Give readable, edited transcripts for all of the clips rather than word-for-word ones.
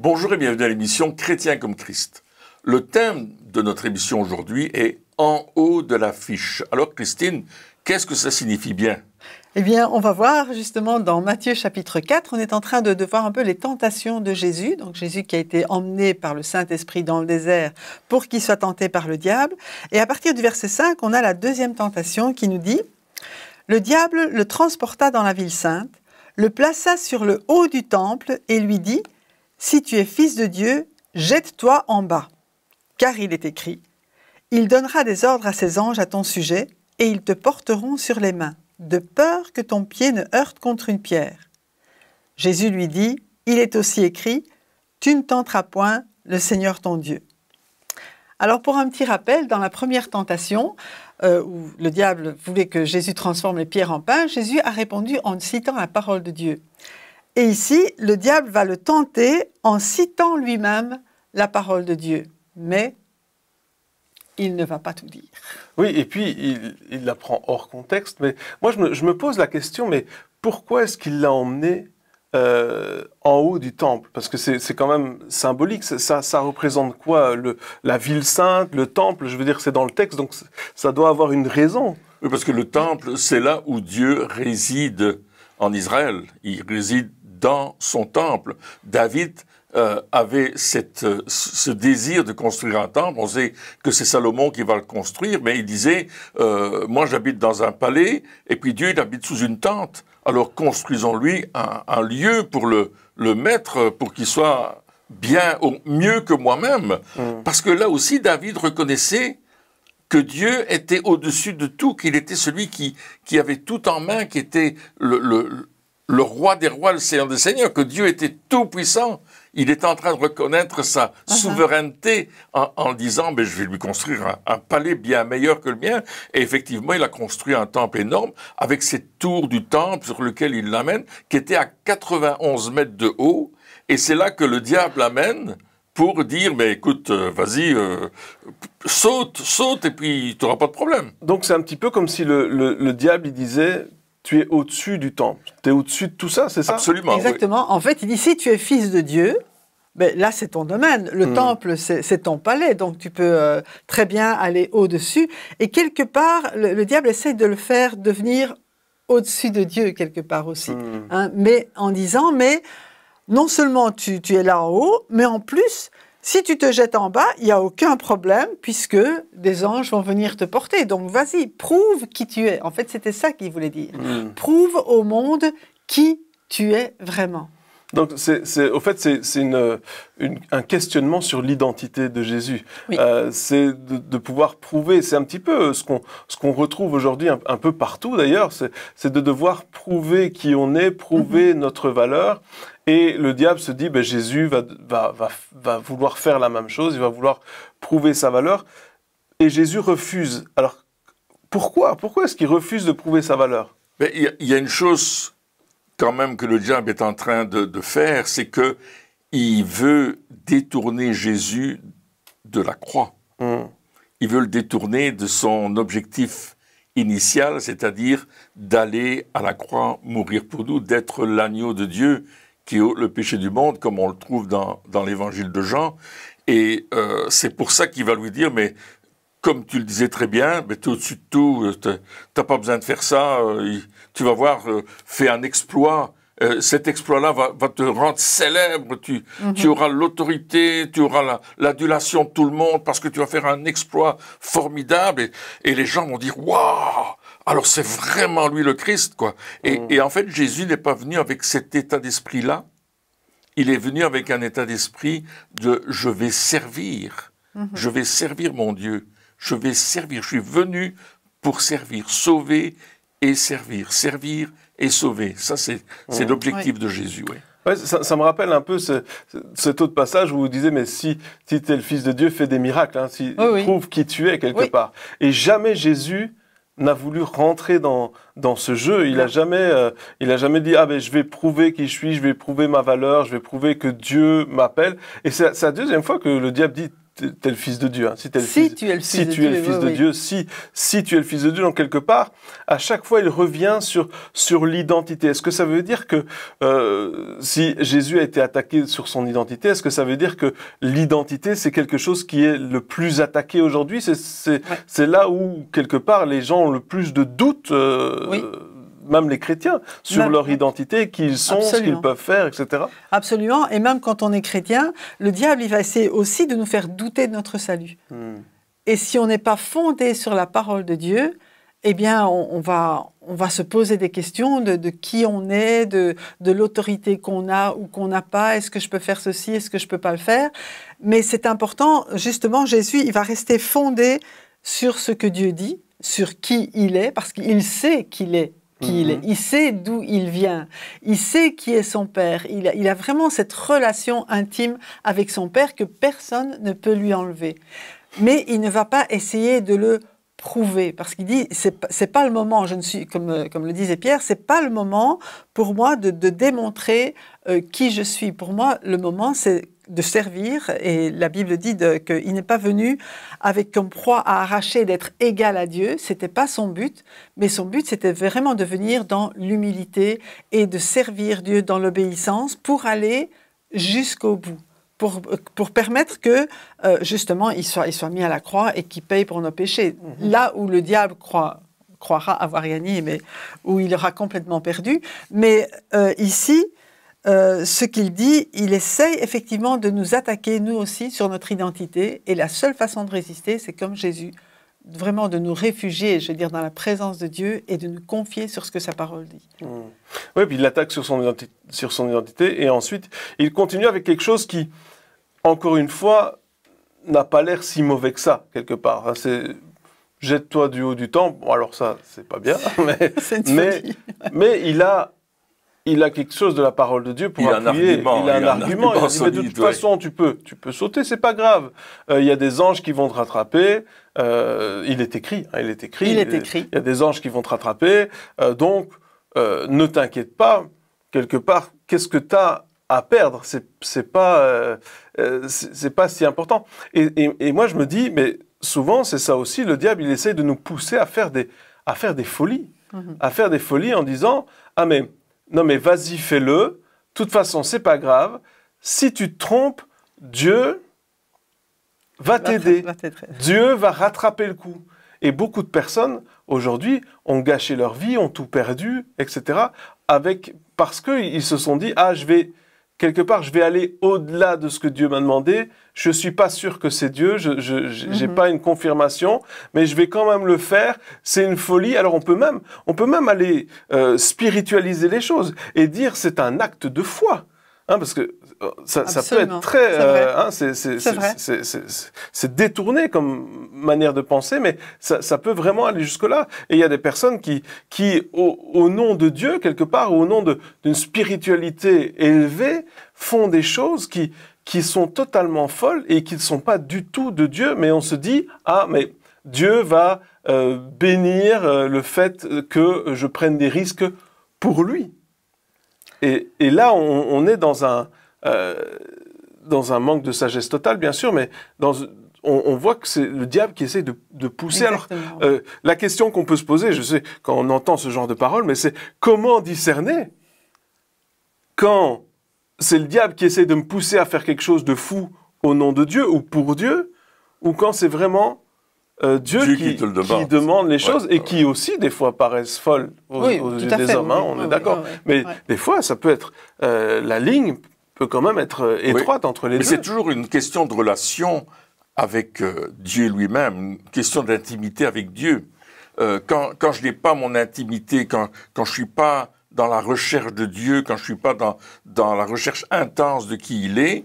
Bonjour et bienvenue à l'émission Chrétien comme Christ. Le thème de notre émission aujourd'hui est « En haut de l'affiche ». Alors Christine, qu'est-ce que ça signifie bien? Eh bien, on va voir justement dans Matthieu chapitre 4, on est en train de voir un peu les tentations de Jésus. Donc Jésus qui a été emmené par le Saint-Esprit dans le désert pour qu'il soit tenté par le diable. Et à partir du verset 5, on a la deuxième tentation qui nous dit « Le diable le transporta dans la ville sainte, le plaça sur le haut du temple et lui dit « Si tu es fils de Dieu, jette-toi en bas. Car il est écrit, il donnera des ordres à ses anges à ton sujet, et ils te porteront sur les mains, de peur que ton pied ne heurte contre une pierre. » Jésus lui dit, il est aussi écrit, tu ne tenteras point le Seigneur ton Dieu. Alors pour un petit rappel, dans la première tentation, où le diable voulait que Jésus transforme les pierres en pain, Jésus a répondu en citant la parole de Dieu. Et ici, le diable va le tenter en citant lui-même la parole de Dieu. Mais il ne va pas tout dire. Oui, et puis il la prend hors contexte. Mais moi, je me pose la question, mais pourquoi est-ce qu'il l'a emmené en haut du temple? Parce que c'est quand même symbolique. Ça représente quoi? La ville sainte, le temple, je veux dire, c'est dans le texte, donc ça doit avoir une raison. Oui, parce que le temple, c'est là où Dieu réside en Israël. Il réside dans son temple. David avait ce désir de construire un temple. On sait que c'est Salomon qui va le construire, mais il disait moi j'habite dans un palais, et puis Dieu il habite sous une tente. Alors construisons-lui un lieu pour le mettre, pour qu'il soit bien, mieux que moi-même. Parce que là aussi, David reconnaissait que Dieu était au-dessus de tout, qu'il était celui qui avait tout en main, qui était le roi des rois, le Seigneur des seigneurs, que Dieu était tout-puissant. Il est en train de reconnaître sa souveraineté en disant je vais lui construire un palais bien meilleur que le mien. Et effectivement, il a construit un temple énorme avec cette tour du temple sur lequel il l'amène, qui était à 91 mètres de haut. Et c'est là que le diable l'amène pour dire écoute, vas-y, saute, et puis tu n'auras pas de problème. Donc c'est un petit peu comme si le diable il disait tu es au-dessus du temple, tu es au-dessus de tout ça, c'est ça? Absolument. Exactement. Oui. En fait, il dit si tu es fils de Dieu, là c'est ton domaine. Le temple, c'est ton palais, donc tu peux très bien aller au-dessus. Et quelque part, le diable essaie de le faire devenir au-dessus de Dieu, quelque part aussi. Mais en disant, non seulement tu es là en haut, mais en plus, si tu te jettes en bas, il n'y a aucun problème puisque des anges vont venir te porter. Donc vas-y, prouve qui tu es. En fait, c'était ça qu'il voulait dire. Prouve au monde qui tu es vraiment. Donc, au fait, c'est un questionnement sur l'identité de Jésus. Oui. C'est de pouvoir prouver, c'est un petit peu ce qu'on retrouve aujourd'hui un peu partout d'ailleurs, c'est de devoir prouver qui on est, prouver notre valeur. Et le diable se dit, Jésus va vouloir faire la même chose, il va vouloir prouver sa valeur. Et Jésus refuse. Alors, pourquoi? Pourquoi est-ce qu'il refuse de prouver sa valeur? Il y a une chose quand même que le diable est en train de faire, c'est que il veut détourner Jésus de la croix. Il veut le détourner de son objectif initial, c'est-à-dire d'aller à la croix mourir pour nous, d'être l'agneau de Dieu qui ôte le péché du monde, comme on le trouve dans l'évangile de Jean. Et c'est pour ça qu'il va lui dire, mais comme tu le disais très bien, tu es au-dessus de tout, t'as pas besoin de faire ça, tu vas voir, fais un exploit, cet exploit-là va te rendre célèbre, tu auras l'autorité, tu auras l'adulation de tout le monde, parce que tu vas faire un exploit formidable, et les gens vont dire, waouh, alors c'est vraiment lui le Christ, quoi. Et en fait, Jésus n'est pas venu avec cet état d'esprit-là, il est venu avec un état d'esprit de « je vais servir, je vais servir mon Dieu ». Je vais servir, je suis venu pour servir, sauver et servir et sauver. Ça, c'est l'objectif de Jésus. Oui. Ouais, ça me rappelle un peu cet autre passage où vous disiez, mais si tu es le Fils de Dieu, fais des miracles, prouve qui tu es quelque part. Et jamais Jésus n'a voulu rentrer dans ce jeu. Il a jamais dit je vais prouver qui je suis, je vais prouver ma valeur, je vais prouver que Dieu m'appelle. Et c'est la deuxième fois que le diable dit tu es le fils de Dieu. Hein. Si tu es le fils de Dieu. Si tu es le fils de Dieu, donc quelque part, à chaque fois, il revient sur l'identité. Est-ce que ça veut dire que si Jésus a été attaqué sur son identité, est-ce que ça veut dire que l'identité, c'est quelque chose qui est le plus attaqué aujourd'hui? C'est là où, quelque part, les gens ont le plus de doutes, même les chrétiens, sur leur identité, qui ils sont, ce qu'ils peuvent faire, etc. Absolument. Et même quand on est chrétien, le diable, il va essayer aussi de nous faire douter de notre salut. Et si on n'est pas fondé sur la parole de Dieu, eh bien, on va se poser des questions de qui on est, de l'autorité qu'on a ou qu'on n'a pas. Est-ce que je peux faire ceci? Est-ce que je peux pas le faire? Mais c'est important, justement, Jésus, il va rester fondé sur ce que Dieu dit, sur qui il est, parce qu'il sait qu'il est. Il sait d'où il vient, il sait qui est son père, il a vraiment cette relation intime avec son père que personne ne peut lui enlever. Mais il ne va pas essayer de le prouver, parce qu'il dit, c'est pas le moment, je ne suis, comme le disait Pierre, c'est pas le moment pour moi de démontrer qui je suis. Pour moi, le moment, c'est de servir, et la Bible dit qu'il n'est pas venu avec comme proie à arracher d'être égal à Dieu, c'était pas son but, mais son but c'était vraiment de venir dans l'humilité et de servir Dieu dans l'obéissance pour aller jusqu'au bout, pour permettre que justement il soit mis à la croix et qu'il paye pour nos péchés. Là où le diable croira avoir gagné, mais où il aura complètement perdu. Mais ici, ce qu'il dit, il essaye effectivement de nous attaquer, nous aussi, sur notre identité. Et la seule façon de résister, c'est comme Jésus, vraiment de nous réfugier, je veux dire, dans la présence de Dieu et de nous confier sur ce que sa parole dit. Oui, puis il l'attaque sur son identité. Et ensuite, il continue avec quelque chose qui, encore une fois, n'a pas l'air si mauvais que ça, quelque part. C'est « jette-toi du haut du temple ». Bon, alors ça, c'est pas bien, mais il a quelque chose de la parole de Dieu pour appuyer. Il a un argument. Il dit, mais de toute façon, tu peux sauter, c'est pas grave. Il y a des anges qui vont te rattraper. Il est écrit. Il y a des anges qui vont te rattraper. Donc, ne t'inquiète pas. Quelque part, qu'est-ce que tu as à perdre? C'est pas si important. Et moi, je me dis, mais souvent, c'est ça aussi. Le diable, il essaie de nous pousser à faire des folies, à faire des folies en disant, ah mais non mais vas-y, fais-le, de toute façon c'est pas grave, si tu te trompes, Dieu va t'aider, Dieu va rattraper le coup. Et beaucoup de personnes aujourd'hui ont gâché leur vie, ont tout perdu, etc. Parce qu'ils se sont dit, ah je vais aller au-delà de ce que Dieu m'a demandé, je ne suis pas sûr que c'est Dieu, je n'ai pas une confirmation, mais je vais quand même le faire, c'est une folie. Alors on peut même aller spiritualiser les choses et dire c'est un acte de foi, hein, parce que ça peut être très... c'est détourné comme manière de penser, mais ça peut vraiment aller jusque-là. Et il y a des personnes qui au nom de Dieu, quelque part, au nom d'une spiritualité élevée, font des choses qui sont totalement folles et qui ne sont pas du tout de Dieu, mais on se dit, ah, mais Dieu va bénir le fait que je prenne des risques pour lui. Et là, on est dans un manque de sagesse totale, bien sûr, mais on voit que c'est le diable qui essaie de pousser. Exactement. Alors, la question qu'on peut se poser, je sais, quand on entend ce genre de paroles, mais c'est comment discerner quand c'est le diable qui essaie de me pousser à faire quelque chose de fou au nom de Dieu ou pour Dieu, ou quand c'est vraiment Dieu qui demande les choses et qui aussi, des fois, paraissent folles aux yeux des hommes, hein, on est d'accord. Mais des fois, ça peut être... la ligne peut quand même être étroite entre les deux. Mais c'est toujours une question de relation avec Dieu lui-même, une question d'intimité avec Dieu. Quand je n'ai pas mon intimité, quand je suis pas dans la recherche de Dieu, quand je suis pas dans la recherche intense de qui il est,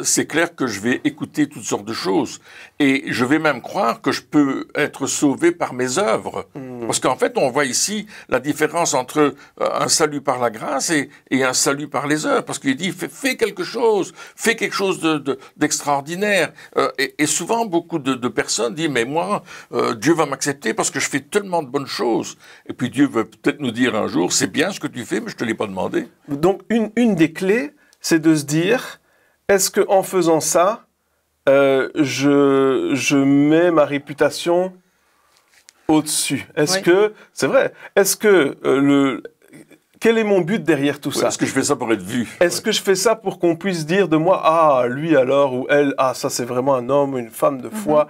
c'est clair que je vais écouter toutes sortes de choses. Et je vais même croire que je peux être sauvé par mes œuvres. Parce qu'en fait, on voit ici la différence entre un salut par la grâce et un salut par les œuvres. Parce qu'il dit, fais quelque chose d'extraordinaire. Et souvent, beaucoup de personnes disent, mais moi, Dieu va m'accepter parce que je fais tellement de bonnes choses. Et puis Dieu veut peut-être nous dire un jour, c'est bien ce que tu fais, mais je te l'ai pas demandé. Donc, une des clés, c'est de se dire, est-ce qu'en faisant ça, je mets ma réputation au-dessus. Est-ce que, c'est vrai, est-ce que quel est mon but derrière tout ça? Est-ce que je fais ça pour être vu? Est-ce que je fais ça pour qu'on puisse dire de moi, ah, lui alors, ou elle, ah, ça c'est vraiment un homme, une femme de foi.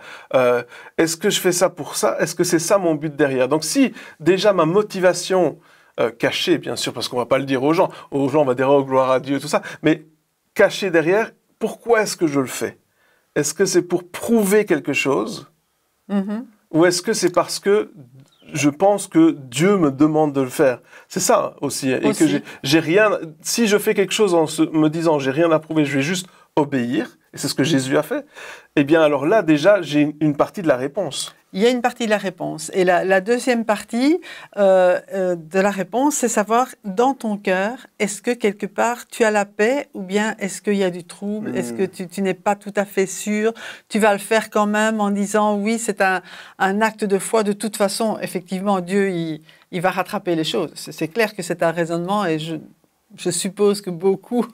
Est-ce que je fais ça pour ça? Est-ce que c'est ça mon but derrière? Donc si déjà ma motivation cachée, bien sûr, parce qu'on va pas le dire aux gens on va dire, oh, gloire à Dieu, tout ça, mais cachée derrière, pourquoi est-ce que je le fais? Est-ce que c'est pour prouver quelque chose? Ou est-ce que c'est parce que je pense que Dieu me demande de le faire? C'est ça aussi. Et que j'ai rien. Si je fais quelque chose en me disant j'ai rien à prouver, je vais juste obéir, et c'est ce que Jésus a fait, eh bien alors là déjà j'ai une partie de la réponse. Il y a une partie de la réponse. Et la deuxième partie de la réponse, c'est savoir dans ton cœur, est-ce que quelque part tu as la paix ou bien est-ce qu'il y a du trouble? Est-ce que tu n'es pas tout à fait sûr? Tu vas le faire quand même en disant oui, c'est un acte de foi. De toute façon, effectivement, Dieu, il va rattraper les choses. C'est clair que c'est un raisonnement et je suppose que beaucoup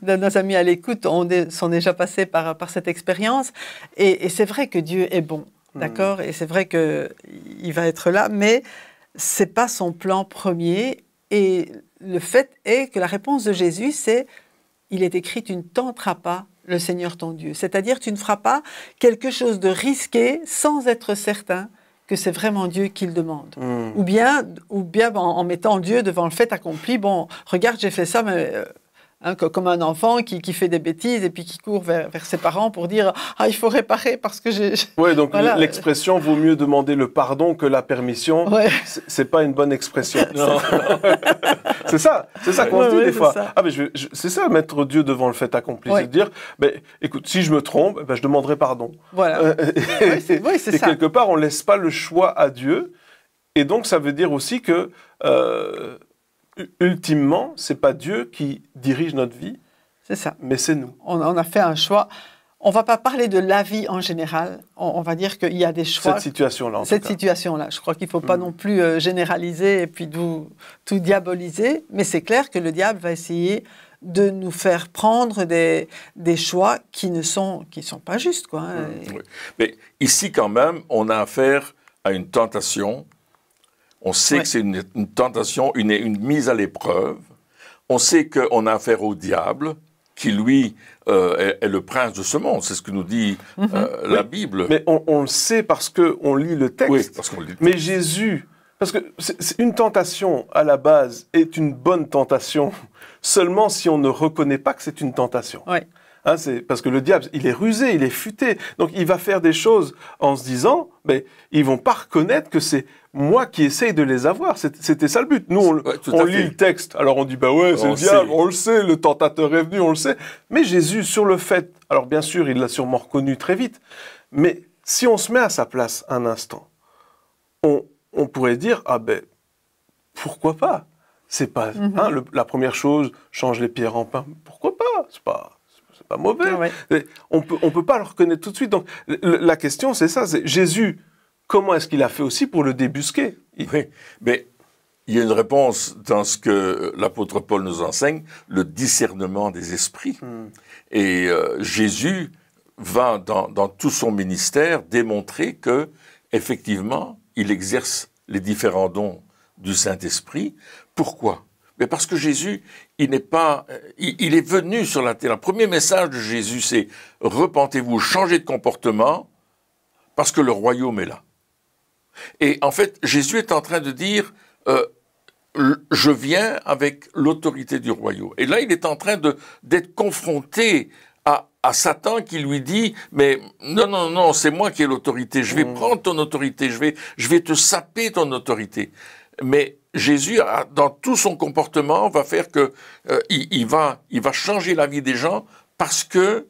de nos amis à l'écoute sont déjà passés par cette expérience. Et c'est vrai que Dieu est bon. D'accord, et c'est vrai qu'il va être là, mais ce n'est pas son plan premier. Et le fait est que la réponse de Jésus, c'est « Il est écrit, tu ne tenteras pas le Seigneur ton Dieu ». C'est-à-dire, tu ne feras pas quelque chose de risqué sans être certain que c'est vraiment Dieu qui le demande. Ou bien en mettant Dieu devant le fait accompli, bon, regarde, j'ai fait ça, mais... comme un enfant qui fait des bêtises et puis qui court vers ses parents pour dire « Ah, il faut réparer parce que j'ai... » Oui, donc voilà. L'expression « vaut mieux demander le pardon que la permission ouais. », c'est pas une bonne expression. Non. c'est ça qu'on se dit des fois. Ah, mais c'est ça, mettre Dieu devant le fait accompli. Ouais. C'est de dire « Écoute, si je me trompe, je demanderai pardon. » Voilà. C'est ça. Et quelque part, on ne laisse pas le choix à Dieu. Et donc, ça veut dire aussi que... ultimement, c'est pas Dieu qui dirige notre vie. C'est ça. Mais c'est nous. On a fait un choix. On va pas parler de la vie en général. On va dire qu'il y a des choix. Cette situation-là. Cette situation-là. Je crois qu'il faut pas non plus généraliser et puis tout diaboliser. Mais c'est clair que le diable va essayer de nous faire prendre des choix qui ne sont pas justes, quoi. Oui. Mais ici, quand même, on a affaire à une tentation. On sait que c'est une tentation, une mise à l'épreuve. On sait qu'on a affaire au diable, qui, lui, est le prince de ce monde. C'est ce que nous dit la Bible. Mais on le sait parce qu'on lit le texte. Oui, parce qu'on lit le texte. Mais Jésus... Parce que une tentation, à la base, est une bonne tentation seulement si on ne reconnaît pas que c'est une tentation. Oui. C'est parce que le diable, il est rusé, il est futé. Donc, il va faire des choses en se disant, ils vont pas reconnaître que c'est moi qui essaye de les avoir. C'était ça le but. Nous, on lit le texte. Alors, on dit, c'est le diable, on le sait, le tentateur est venu, on le sait. Mais Jésus, sur le fait, alors bien sûr, il l'a sûrement reconnu très vite, mais si on se met à sa place un instant, on pourrait dire, pourquoi pas? C'est pas, la première chose, change les pierres en pain. Pourquoi pas? C'est pas mauvais. Ouais. On peut pas le reconnaître tout de suite. Donc, la question, c'est ça. C'est Jésus, comment est-ce qu'il a fait aussi pour le débusquer? Oui, mais il y a une réponse dans ce que l'apôtre Paul nous enseigne, le discernement des esprits. Et Jésus va, dans tout son ministère, démontrer que, effectivement, il exerce les différents dons du Saint-Esprit. Pourquoi? Mais parce que Jésus, il est venu sur la terre. Le premier message de Jésus, c'est « Repentez-vous, changez de comportement, parce que le royaume est là. » Et en fait, Jésus est en train de dire « Je viens avec l'autorité du royaume. » Et là, il est en train d'être confronté à Satan qui lui dit « Mais non, c'est moi qui ai l'autorité. Je vais prendre ton autorité. Je vais te saper ton autorité. » Mais Jésus, dans tout son comportement, va faire que il va changer la vie des gens parce que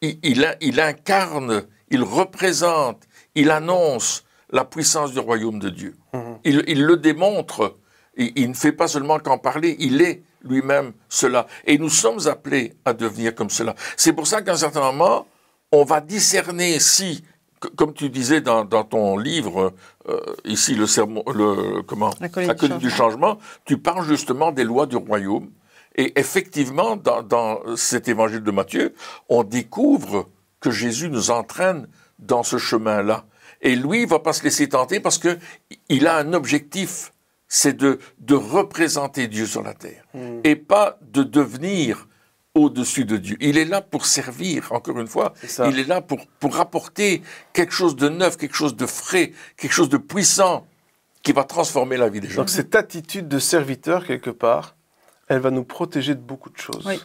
il incarne, il représente, il annonce la puissance du royaume de Dieu. Il le démontre. Il ne fait pas seulement qu'en parler, il est lui-même cela. Et nous sommes appelés à devenir comme cela. C'est pour ça qu'à un certain moment, on va discerner si, comme tu disais dans ton livre, ici, la colline du changement, tu parles justement des lois du royaume. Et effectivement, dans cet évangile de Matthieu, on découvre que Jésus nous entraîne dans ce chemin-là. Et lui, il ne va pas se laisser tenter parce qu'il a un objectif, c'est de représenter Dieu sur la terre et pas de devenir au-dessus de Dieu. Il est là pour servir, encore une fois. Il est là pour apporter quelque chose de neuf, quelque chose de frais, quelque chose de puissant qui va transformer la vie des gens. Donc cette attitude de serviteur, quelque part, elle va nous protéger de beaucoup de choses. Oui.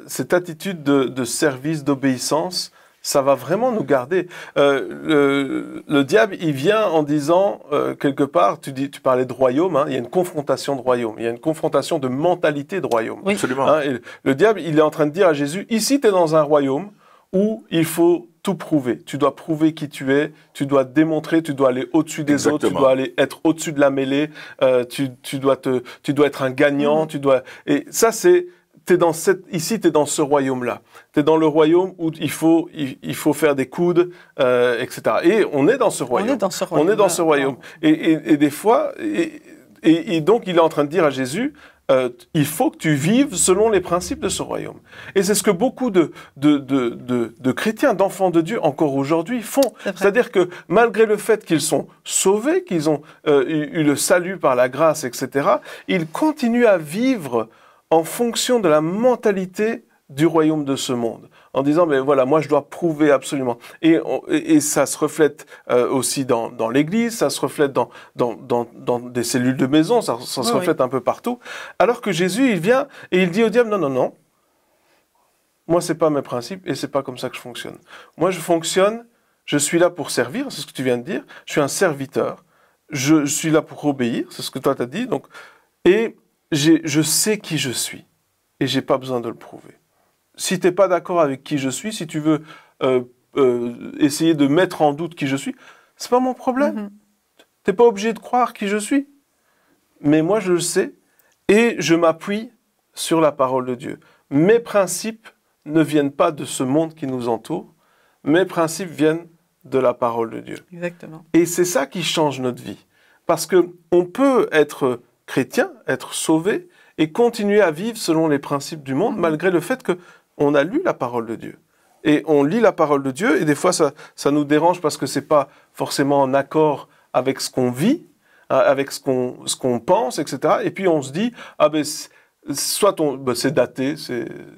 Cette attitude de service, d'obéissance, ça va vraiment nous garder. Le diable, il vient en disant, quelque part, tu parlais de royaume, il y a une confrontation de royaume, il y a une confrontation de mentalité de royaume. Oui. Absolument. Et le diable, il est en train de dire à Jésus, ici, tu es dans un royaume où il faut tout prouver. Tu dois prouver qui tu es, tu dois démontrer, tu dois aller au-dessus des autres, tu dois aller être au-dessus de la mêlée, tu dois être un gagnant, et ça c'est, ici tu es dans ce royaume-là. Tu es dans le royaume où il faut faire des coudes, etc. Et on est dans ce royaume. On est dans ce royaume. Et des fois, et donc il est en train de dire à Jésus, il faut que tu vives selon les principes de ce royaume. Et c'est ce que beaucoup de chrétiens, d'enfants de Dieu, encore aujourd'hui, font. C'est-à-dire que malgré le fait qu'ils sont sauvés, qu'ils ont eu le salut par la grâce, etc., ils continuent à vivre en fonction de la mentalité du royaume de ce monde, en disant, mais voilà, moi je dois prouver absolument. Et ça se reflète aussi dans l'Église, ça se reflète dans des cellules de maison, ça se reflète un peu partout. Alors que Jésus, il vient et il dit au diable, non, moi c'est pas mes principes et c'est pas comme ça que je fonctionne. Moi je suis là pour servir, c'est ce que tu viens de dire, je suis un serviteur, je suis là pour obéir, c'est ce que toi t'as dit, donc, et je sais qui je suis et j'ai pas besoin de le prouver. Si tu n'es pas d'accord avec qui je suis, si tu veux essayer de mettre en doute qui je suis, c'est pas mon problème. Tu n'es pas obligé de croire qui je suis. Mais moi, je le sais et je m'appuie sur la parole de Dieu. Mes principes ne viennent pas de ce monde qui nous entoure. Mes principes viennent de la parole de Dieu. Exactement. Et c'est ça qui change notre vie. Parce qu'on peut être chrétien, être sauvé et continuer à vivre selon les principes du monde, malgré le fait qu'on a lu la parole de Dieu. Et on lit la parole de Dieu, et des fois ça nous dérange parce que c'est pas forcément en accord avec ce qu'on vit, avec ce qu'on pense, etc. Et puis on se dit, soit c'est daté,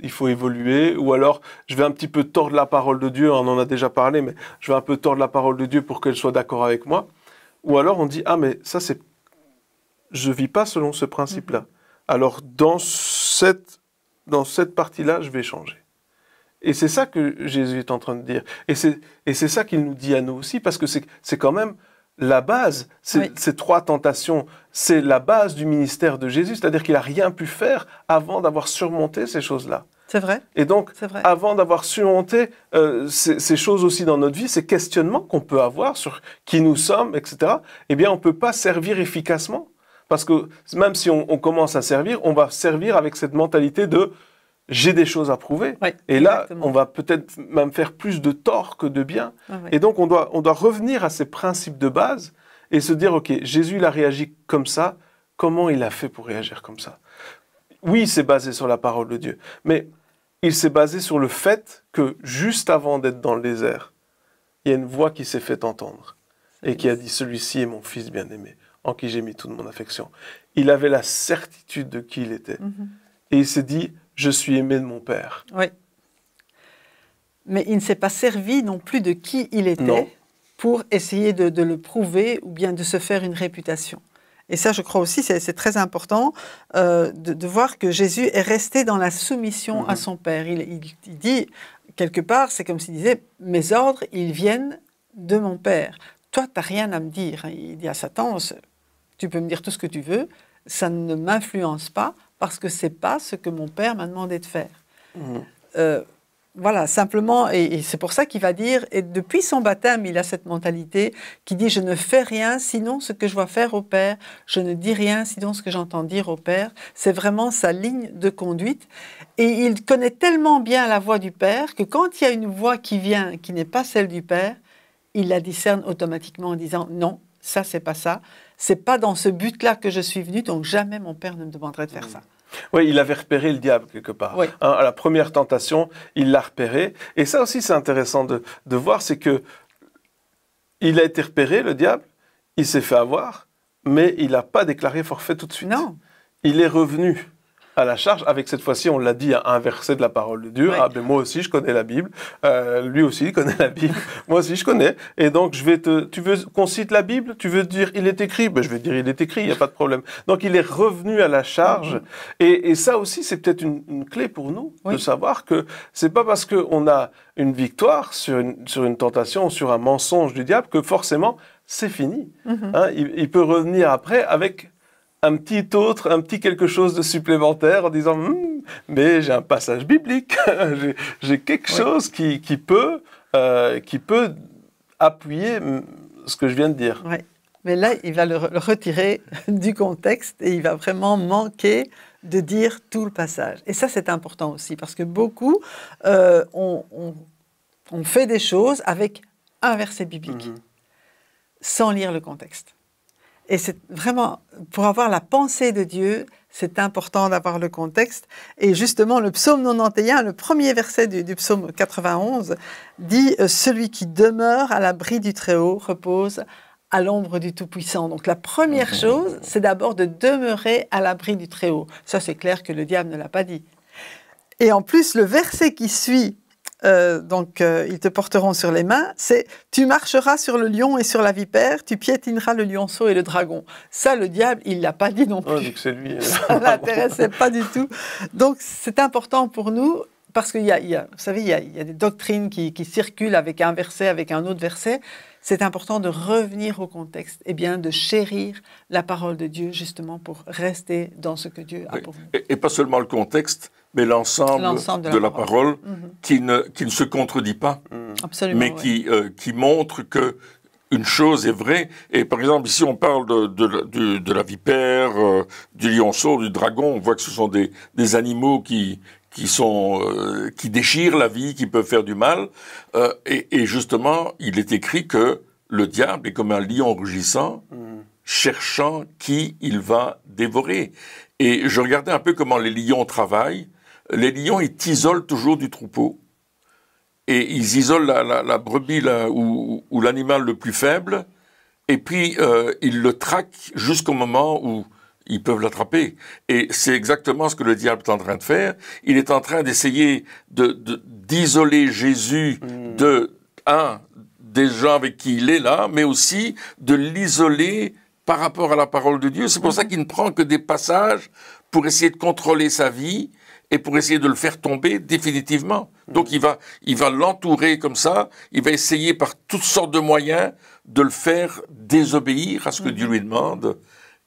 il faut évoluer, ou alors je vais un petit peu tordre la parole de Dieu, on en a déjà parlé, mais je vais un peu tordre la parole de Dieu pour qu'elle soit d'accord avec moi. Ou alors on dit, mais ça je vis pas selon ce principe-là. Alors dans cette partie-là, je vais changer. Et c'est ça que Jésus est en train de dire. Et c'est ça qu'il nous dit à nous aussi, parce que c'est quand même la base. Ces trois tentations, c'est la base du ministère de Jésus, c'est-à-dire qu'il n'a rien pu faire avant d'avoir surmonté ces choses-là. C'est vrai. Et donc, avant d'avoir surmonté ces choses aussi dans notre vie, ces questionnements qu'on peut avoir sur qui nous sommes, etc., eh bien, on ne peut pas servir efficacement. Parce que même si on commence à servir, on va servir avec cette mentalité de « j'ai des choses à prouver ». Et là, on va peut-être même faire plus de tort que de bien. Et donc, on doit revenir à ces principes de base et se dire « Ok, Jésus, il a réagi comme ça. Comment il a fait pour réagir comme ça ?» Oui, c'est basé sur la parole de Dieu. Mais il s'est basé sur le fait que juste avant d'être dans le désert, il y a une voix qui s'est fait entendre et qui a dit « Celui-ci est mon fils bien-aimé, en qui j'ai mis toute mon affection. » Il avait la certitude de qui il était. Et il s'est dit « Je suis aimé de mon Père. » Oui. Mais il ne s'est pas servi non plus de qui il était pour essayer de le prouver ou bien de se faire une réputation. Et ça, je crois aussi, c'est très important de voir que Jésus est resté dans la soumission à son Père. Il dit, quelque part, c'est comme s'il disait « Mes ordres, ils viennent de mon Père. Toi, tu n'as rien à me dire. » Il dit à Satan « Tu peux me dire tout ce que tu veux, ça ne m'influence pas parce que ce n'est pas ce que mon Père m'a demandé de faire. » Voilà, simplement, et c'est pour ça qu'il va dire, et depuis son baptême, il a cette mentalité qui dit « Je ne fais rien sinon ce que je vois faire au Père, je ne dis rien sinon ce que j'entends dire au Père. » C'est vraiment sa ligne de conduite. Et il connaît tellement bien la voix du Père que quand il y a une voix qui vient, qui n'est pas celle du Père, il la discerne automatiquement en disant « Non, ça, c'est pas ça. C'est pas dans ce but-là que je suis venu, donc jamais mon Père ne me demanderait de faire ça. » Oui, il avait repéré le diable quelque part. Oui. Hein, à la première tentation, il l'a repéré. Et ça aussi, c'est intéressant de voir, c'est que il a été repéré, le diable, il s'est fait avoir, mais il n'a pas déclaré forfait tout de suite. Non. Il est revenu à la charge, avec cette fois-ci, on l'a dit, un verset de la parole de Dieu. Oui. Ah, ben moi aussi, je connais la Bible. Lui aussi, il connaît la Bible. Moi aussi, je connais. Et donc, tu veux qu'on cite la Bible? Tu veux dire, il est écrit? Ben, je vais dire, il est écrit, il n'y a pas de problème. Donc, il est revenu à la charge. Et ça aussi, c'est peut-être une clé pour nous, de savoir que c'est pas parce qu'on a une victoire sur une tentation ou sur un mensonge du diable que forcément, c'est fini. Hein, il peut revenir après avec un petit quelque chose de supplémentaire en disant mais j'ai un passage biblique, j'ai quelque chose qui peut appuyer ce que je viens de dire. Ouais. Mais là, il va le retirer du contexte et il va vraiment manquer de dire tout le passage. Et ça, c'est important aussi parce que beaucoup on fait des choses avec un verset biblique sans lire le contexte. Et c'est vraiment, pour avoir la pensée de Dieu, c'est important d'avoir le contexte. Et justement, le psaume 91, le premier verset du psaume 91, dit « Celui qui demeure à l'abri du Très-Haut repose à l'ombre du Tout-Puissant ». Donc la première chose, c'est d'abord de demeurer à l'abri du Très-Haut. Ça, c'est clair que le diable ne l'a pas dit. Et en plus, le verset qui suit, ils te porteront sur les mains, c'est « Tu marcheras sur le lion et sur la vipère, tu piétineras le lionceau et le dragon ». Ça, le diable, il ne l'a pas dit non plus. Oh, donc c'est lui. Ça ne l'intéressait pas du tout. Donc, c'est important pour nous, parce qu'il y a, vous savez, il y a des doctrines qui circulent avec un verset, avec un autre verset. C'est important de revenir au contexte, et bien de chérir la parole de Dieu, justement, pour rester dans ce que Dieu a pour nous. Et pas seulement le contexte, mais l'ensemble de la parole qui ne se contredit pas, mais qui montre que une chose est vraie. Et par exemple, ici, on parle de la vipère, du lionceau, du dragon. On voit que ce sont des animaux qui déchirent la vie, qui peuvent faire du mal. Et justement, il est écrit que le diable est comme un lion rugissant, cherchant qui il va dévorer. Et je regardais un peu comment les lions travaillent. Les lions, ils t'isolent toujours du troupeau. Et ils isolent la brebis ou l'animal le plus faible. Et puis, ils le traquent jusqu'au moment où ils peuvent l'attraper. Et c'est exactement ce que le diable est en train de faire. Il est en train d'essayer d'isoler Jésus des gens avec qui il est là, mais aussi de l'isoler par rapport à la parole de Dieu. C'est pour ça qu'il ne prend que des passages pour essayer de contrôler sa vie et pour essayer de le faire tomber définitivement. Donc il va l'entourer comme ça, il va essayer par toutes sortes de moyens de le faire désobéir à ce que Dieu lui demande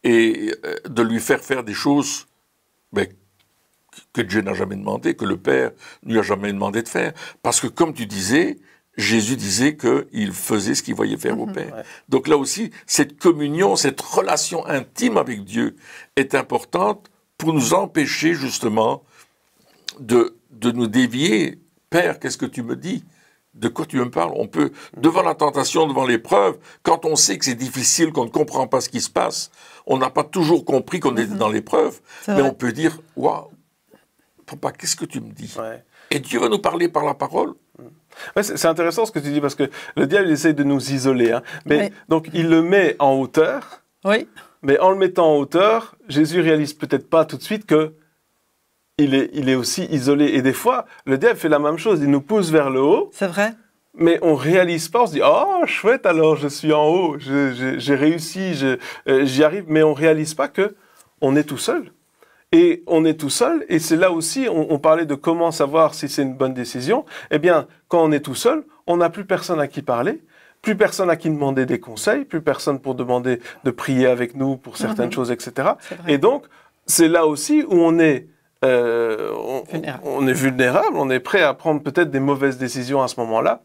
et de lui faire des choses que Dieu n'a jamais demandé, que le Père ne lui a jamais demandé de faire. Parce que comme tu disais, Jésus disait qu'il faisait ce qu'il voyait faire au Père. Ouais. Donc là aussi, cette communion, cette relation intime avec Dieu est importante pour nous empêcher justement de nous dévier. Père, qu'est-ce que tu me dis? De quoi tu me parles? On peut, devant la tentation, devant l'épreuve, quand on sait que c'est difficile, qu'on ne comprend pas ce qui se passe, on n'a pas toujours compris qu'on était dans l'épreuve, mais on peut dire, waouh, papa, qu'est-ce que tu me dis? Ouais. Et Dieu va nous parler par la parole. Ouais, c'est intéressant ce que tu dis, parce que le diable il essaie de nous isoler. Hein. Mais, donc il le met en hauteur, mais en le mettant en hauteur, Jésus réalise peut-être pas tout de suite que il est aussi isolé. Et des fois, le diable fait la même chose, il nous pousse vers le haut. C'est vrai. Mais on réalise pas, on se dit « Oh, chouette, alors je suis en haut, j'ai réussi, j'y arrive. » Mais on réalise pas que on est tout seul. Et on est tout seul, et c'est là aussi, on parlait de comment savoir si c'est une bonne décision. Eh bien, quand on est tout seul, on n'a plus personne à qui parler, plus personne à qui demander des conseils, plus personne pour demander de prier avec nous pour certaines choses, etc. Et donc, c'est là aussi où on est vulnérable, on est prêt à prendre peut-être des mauvaises décisions à ce moment-là.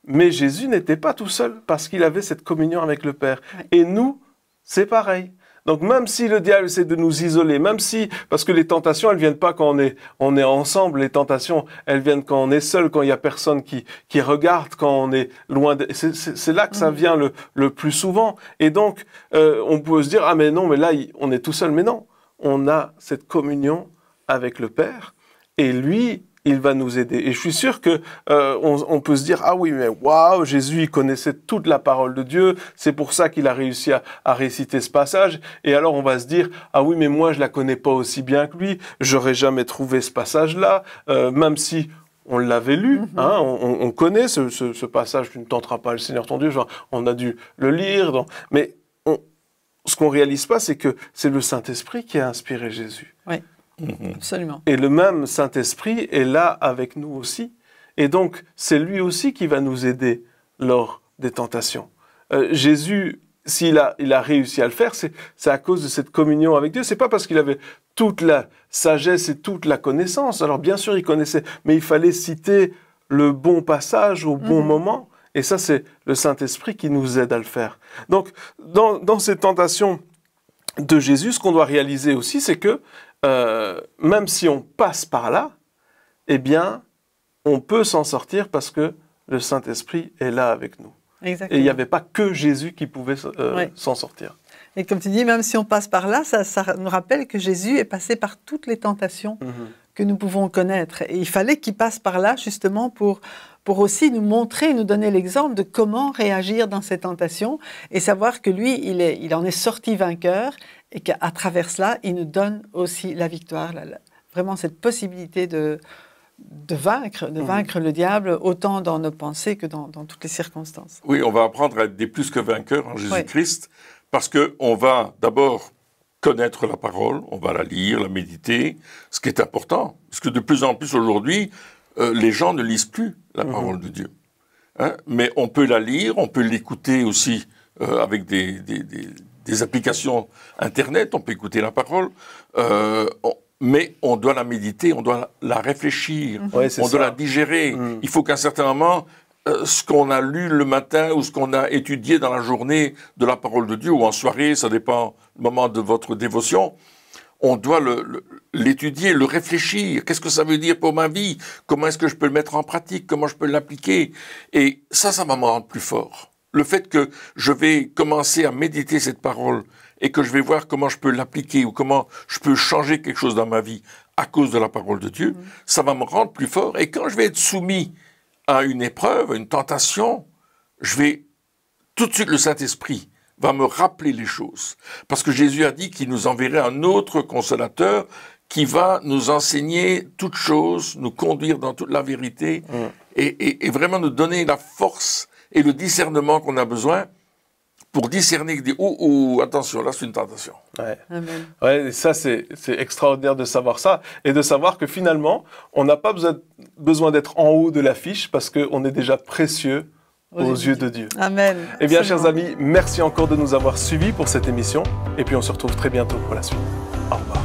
Mais Jésus n'était pas tout seul, parce qu'il avait cette communion avec le Père. Ouais. Et nous, c'est pareil. Donc même si le diable essaie de nous isoler, même si, parce que les tentations, elles viennent pas quand on est ensemble, les tentations, elles viennent quand on est seul, quand il y a personne qui regarde, quand on est loin de... C'est là que ça vient le plus souvent. Et donc, on peut se dire, ah mais non, mais là, on est tout seul. Mais non, on a cette communion avec le Père, et lui, il va nous aider. Et je suis sûr que on peut se dire, ah oui, mais waouh, Jésus, il connaissait toute la parole de Dieu, c'est pour ça qu'il a réussi à réciter ce passage. Et alors on va se dire, ah oui, mais moi je la connais pas aussi bien que lui, j'aurais jamais trouvé ce passage-là, même si on l'avait lu, hein, on connaît ce passage, tu ne tenteras pas le Seigneur ton Dieu, genre, on a dû le lire, mais ce qu'on réalise pas, c'est que c'est le Saint-Esprit qui a inspiré Jésus. Oui. Absolument. Et le même Saint-Esprit est là avec nous aussi. Et donc, c'est lui aussi qui va nous aider lors des tentations. Jésus, s'il a réussi à le faire, c'est à cause de cette communion avec Dieu. C'est pas parce qu'il avait toute la sagesse et toute la connaissance. Alors, bien sûr, il connaissait, mais il fallait citer le bon passage au bon moment. Et ça, c'est le Saint-Esprit qui nous aide à le faire. Donc, dans ces tentations de Jésus, ce qu'on doit réaliser aussi, c'est que même si on passe par là, eh bien, on peut s'en sortir parce que le Saint-Esprit est là avec nous. Exactement. Et il n'y avait pas que Jésus qui pouvait s'en sortir. Et comme tu dis, même si on passe par là, ça nous rappelle que Jésus est passé par toutes les tentations que nous pouvons connaître. Et il fallait qu'il passe par là justement pour aussi nous montrer, nous donner l'exemple de comment réagir dans ces tentations et savoir que lui, il en est sorti vainqueur et qu'à travers cela, il nous donne aussi la victoire. Vraiment cette possibilité de vaincre le diable, autant dans nos pensées que dans toutes les circonstances. Oui, on va apprendre à être des plus que vainqueurs en Jésus-Christ, parce qu'on va d'abord connaître la parole, on va la lire, la méditer, ce qui est important, parce que de plus en plus aujourd'hui, les gens ne lisent plus la parole de Dieu. Hein? Mais on peut la lire, on peut l'écouter aussi avec des applications Internet, on peut écouter la parole, mais on doit la méditer, on doit la réfléchir, on doit la digérer. Il faut qu'à un certain moment, ce qu'on a lu le matin ou ce qu'on a étudié dans la journée de la parole de Dieu, ou en soirée, ça dépend du moment de votre dévotion, on doit l'étudier, le réfléchir. Qu'est-ce que ça veut dire pour ma vie? Comment est-ce que je peux le mettre en pratique? Comment je peux l'appliquer? Et ça va me rendre plus fort. Le fait que je vais commencer à méditer cette parole et que je vais voir comment je peux l'appliquer ou comment je peux changer quelque chose dans ma vie à cause de la parole de Dieu, ça va me rendre plus fort. Et quand je vais être soumis à une épreuve, à une tentation, je vais tout de suite, le Saint-Esprit va me rappeler les choses. Parce que Jésus a dit qu'il nous enverrait un autre consolateur qui va nous enseigner toutes choses, nous conduire dans toute la vérité et vraiment nous donner la force et le discernement qu'on a besoin pour discerner que attention, là c'est une tentation. Ouais. Amen. Ouais, et ça c'est extraordinaire de savoir ça et de savoir que finalement on n'a pas besoin d'être en haut de l'affiche parce qu'on est déjà précieux aux yeux de Dieu. Amen. Eh bien, chers amis, merci encore de nous avoir suivis pour cette émission et puis on se retrouve très bientôt pour la suite. Au revoir.